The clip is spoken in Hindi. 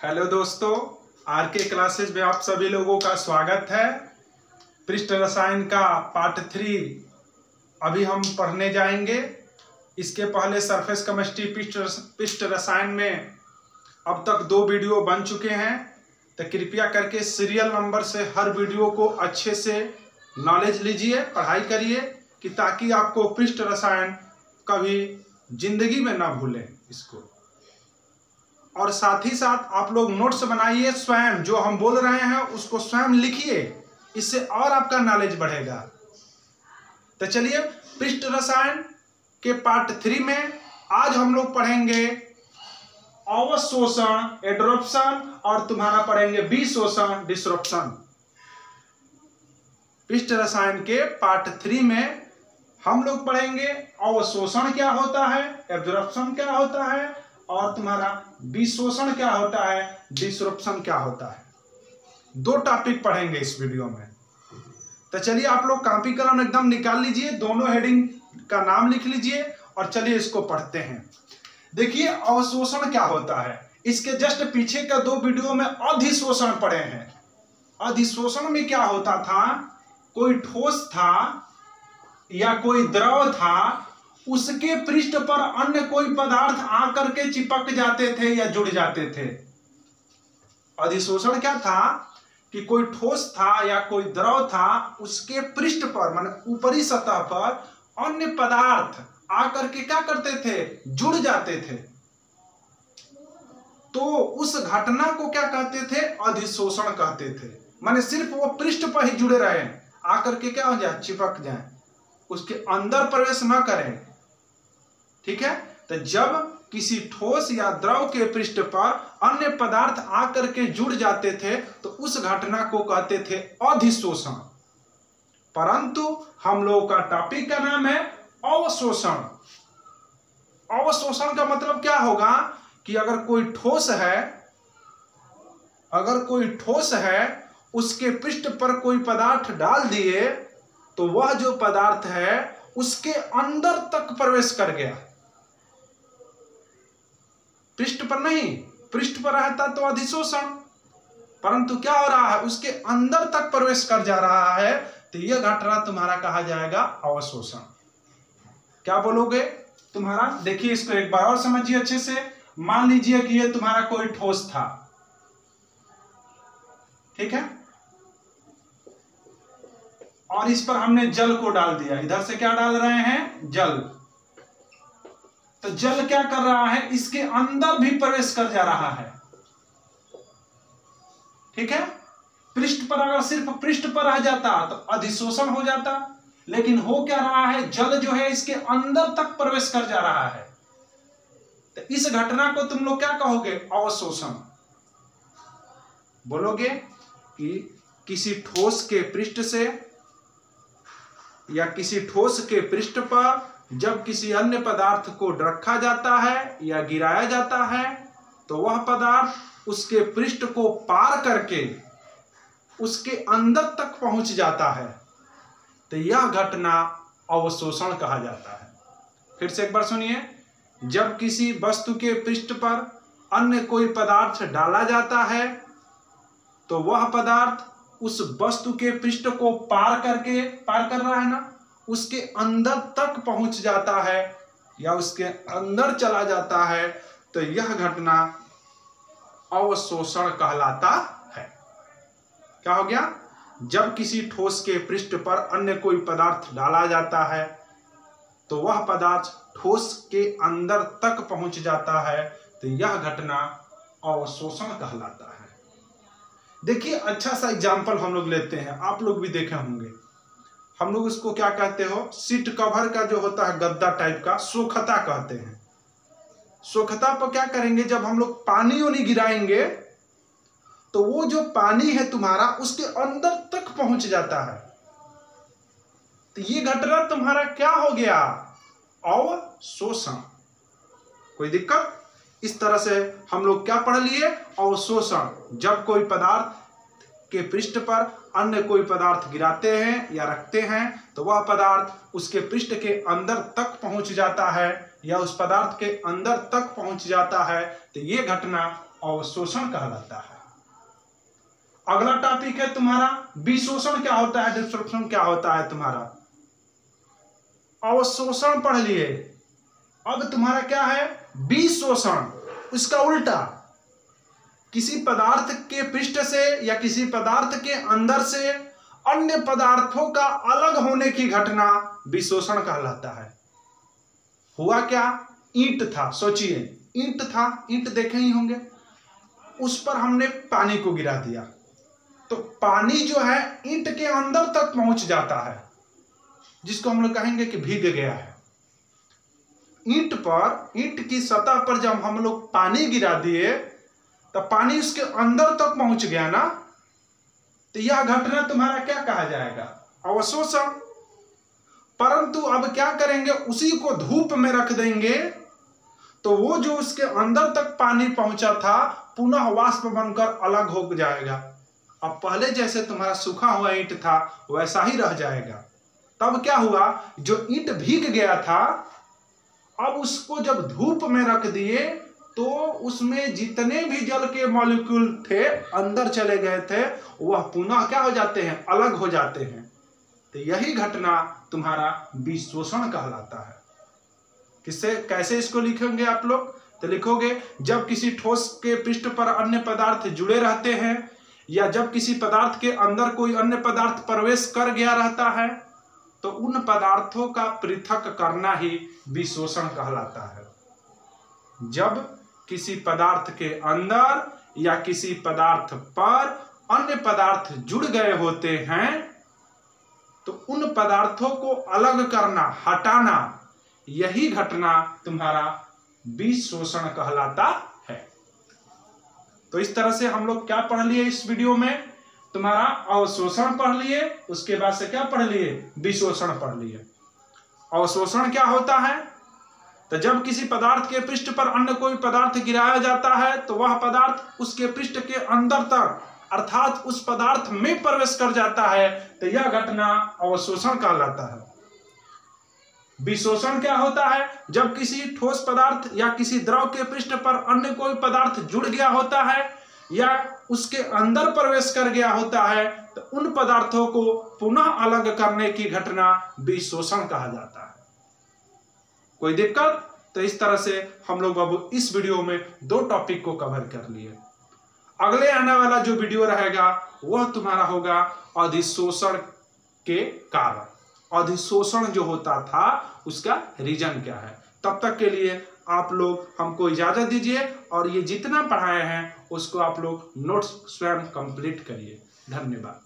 हेलो दोस्तों, आर के क्लासेज में आप सभी लोगों का स्वागत है। पृष्ठ रसायन का पार्ट 3 अभी हम पढ़ने जाएंगे। इसके पहले सरफेस केमिस्ट्री पृष्ठ रसायन में अब तक 2 वीडियो बन चुके हैं, तो कृपया करके सीरियल नंबर से हर वीडियो को अच्छे से नॉलेज लीजिए, पढ़ाई करिए कि ताकि आपको पृष्ठ रसायन कभी जिंदगी में ना भूलें इसको। और साथ ही साथ आप लोग नोट्स बनाइए, स्वयं जो हम बोल रहे हैं उसको स्वयं लिखिए, इससे और आपका नॉलेज बढ़ेगा। तो चलिए, पृष्ठ रसायन के पार्ट 3 में आज हम लोग पढ़ेंगे अवशोषण एडोप्शन और तुम्हारा पढ़ेंगे विशोषण डिसरप्शन। पृष्ठ रसायन के पार्ट 3 में हम लोग पढ़ेंगे अवशोषण क्या होता है, एब्जॉर्प्शन क्या होता है और तुम्हारा विशोषण क्या होता है, डिसरप्शन क्या होता है। 2 टॉपिक पढ़ेंगे इस वीडियो में। तो चलिए, आप लोग कॉपी कलम एकदम निकाल लीजिए, दोनों हेडिंग का नाम लिख लीजिए और चलिए इसको पढ़ते हैं। देखिए, अवशोषण क्या होता है। इसके जस्ट पीछे का 2 वीडियो में अधिशोषण पढ़े हैं। अधिशोषण में क्या होता था, कोई ठोस था या कोई द्रव था, उसके पृष्ठ पर अन्य कोई पदार्थ आकर के चिपक जाते थे या जुड़ जाते थे। अधिशोषण क्या था कि कोई ठोस था या कोई द्रव था, उसके पृष्ठ पर माने ऊपरी सतह पर अन्य पदार्थ आकर के क्या करते थे, जुड़ जाते थे। तो उस घटना को क्या कहते थे, अधिशोषण कहते थे। माने सिर्फ वो पृष्ठ पर ही जुड़े रहे, आकर के क्या हो जाए, चिपक जाए, उसके अंदर प्रवेश न करें। ठीक है। तो जब किसी ठोस या द्रव के पृष्ठ पर अन्य पदार्थ आकर के जुड़ जाते थे तो उस घटना को कहते थे अधिशोषण। परंतु हम लोगों का टॉपिक का नाम है अवशोषण। अवशोषण का मतलब क्या होगा कि अगर कोई ठोस है उसके पृष्ठ पर कोई पदार्थ डाल दिए तो वह जो पदार्थ है उसके अंदर तक प्रवेश कर गया। पृष्ठ पर नहीं, पृष्ठ पर रहता तो अधिशोषण, परंतु क्या हो रहा है, उसके अंदर तक प्रवेश कर जा रहा है, तो यह घटना तुम्हारा कहा जाएगा अवशोषण। क्या बोलोगे तुम्हारा? देखिए, इसको एक बार और समझिए अच्छे से। मान लीजिए कि यह तुम्हारा कोई ठोस था, ठीक है, और इस पर हमने जल को डाल दिया। इधर से क्या डाल रहे हैं, जल। तो जल क्या कर रहा है, इसके अंदर भी प्रवेश कर जा रहा है। ठीक है। पृष्ठ पर अगर सिर्फ पृष्ठ पर रह जाता तो अधिशोषण हो जाता, लेकिन हो क्या रहा है, जल जो है इसके अंदर तक प्रवेश कर जा रहा है। तो इस घटना को तुम लोग क्या कहोगे, अवशोषण। बोलोगे कि किसी ठोस के पृष्ठ से या किसी ठोस के पृष्ठ पर जब किसी अन्य पदार्थ को रखा जाता है या गिराया जाता है तो वह पदार्थ उसके पृष्ठ को पार करके उसके अंदर तक पहुंच जाता है, तो यह घटना अवशोषण कहा जाता है। फिर से एक बार सुनिए। जब किसी वस्तु के पृष्ठ पर अन्य कोई पदार्थ डाला जाता है तो वह पदार्थ उस वस्तु के पृष्ठ को पार कर रहा है ना, उसके अंदर तक पहुंच जाता है या उसके अंदर चला जाता है, तो यह घटना अवशोषण कहलाता है। क्या हो गया? जब किसी ठोस के पृष्ठ पर अन्य कोई पदार्थ डाला जाता है तो वह पदार्थ ठोस के अंदर तक पहुंच जाता है, तो यह घटना अवशोषण कहलाता है। देखिए, अच्छा सा एग्जाम्पल हम लोग लेते हैं, आप लोग भी देखे होंगे। हम लोग इसको क्या कहते हो, सीट कवर का जो होता है गद्दा टाइप का, सोखता कहते हैं। सोखता पर क्या करेंगे, जब हम लोग पानी उनी गिराएंगे तो वो जो पानी है तुम्हारा उसके अंदर तक पहुंच जाता है। तो ये घटना तुम्हारा क्या हो गया, अवशोषण। कोई दिक्कत? इस तरह से हम लोग क्या पढ़ लिए, अवशोषण। जब कोई पदार्थ के पृष्ठ पर अन्य कोई पदार्थ गिराते हैं या रखते हैं तो वह पदार्थ उसके पृष्ठ के अंदर तक पहुंच जाता है या उस पदार्थ के अंदर तक पहुंच जाता है, तो ये घटना अवशोषण कहलाता है। अगला टॉपिक है तुम्हारा विशोषण क्या होता है, डिस्ट्रक्शन क्या होता है तुम्हारा। अवशोषण पढ़ लिए, अब तुम्हारा क्या है विशोषण, उसका उल्टा। किसी पदार्थ के पृष्ठ से या किसी पदार्थ के अंदर से अन्य पदार्थों का अलग होने की घटना विशोषण कहलाता है। हुआ क्या, ईंट था, सोचिए ईंट था, ईंट देखे ही होंगे, उस पर हमने पानी को गिरा दिया तो पानी जो है ईंट के अंदर तक पहुंच जाता है, जिसको हम लोग कहेंगे कि भीग गया है। ईंट पर, ईंट की सतह पर जब हम लोग पानी गिरा दिए तो पानी उसके अंदर तक पहुंच गया ना, तो यह घटना तुम्हारा क्या कहा जाएगा, अवशोषण। परंतु अब क्या करेंगे, उसी को धूप में रख देंगे तो वो जो उसके अंदर तक पानी पहुंचा था पुनः वाष्प बनकर अलग हो जाएगा। अब पहले जैसे तुम्हारा सूखा हुआ ईंट था वैसा ही रह जाएगा। तब क्या हुआ, जो ईंट भीग गया था अब उसको जब धूप में रख दिए तो उसमें जितने भी जल के मॉलिक्यूल थे अंदर चले गए थे, वह पुनः क्या हो जाते हैं, अलग हो जाते हैं। तो यही घटना तुम्हारा विशोषण कहलाता है। किससे, कैसे इसको लिखेंगे आप लोग, तो लिखोगे जब किसी ठोस के पृष्ठ पर अन्य पदार्थ जुड़े रहते हैं या जब किसी पदार्थ के अंदर कोई अन्य पदार्थ प्रवेश कर गया रहता है तो उन पदार्थों का पृथक करना ही विशोषण कहलाता है। जब किसी पदार्थ के अंदर या किसी पदार्थ पर अन्य पदार्थ जुड़ गए होते हैं तो उन पदार्थों को अलग करना, हटाना, यही घटना तुम्हारा विशोषण कहलाता है। तो इस तरह से हम लोग क्या पढ़ लिए इस वीडियो में, तुम्हारा अवशोषण पढ़ लिए, उसके बाद से क्या पढ़ लिए, विशोषण पढ़ लिए। अवशोषण क्या होता है, तो जब किसी पदार्थ के पृष्ठ पर अन्य कोई पदार्थ गिराया जाता है तो वह पदार्थ उसके पृष्ठ के अंदर तक अर्थात उस पदार्थ में प्रवेश कर जाता है, तो यह घटना अवशोषण कहलाता है। विशोषण क्या होता है, जब किसी ठोस पदार्थ या किसी द्रव के पृष्ठ पर अन्य कोई पदार्थ जुड़ गया होता है या उसके अंदर प्रवेश कर गया होता है तो उन पदार्थों को पुनः अलग करने की घटना विशोषण कहा जाता है। कोई दिक्कत, तो इस तरह से हम लोग अब इस वीडियो में 2 टॉपिक को कवर कर लिए। अगले आने वाला जो वीडियो रहेगा वह तुम्हारा होगा अधिशोषण के कारण, अधिशोषण जो होता था उसका रीजन क्या है। तब तक के लिए आप लोग हमको इजाजत दीजिए और ये जितना पढ़ाए हैं उसको आप लोग नोट्स स्वयं कंप्लीट करिए। धन्यवाद।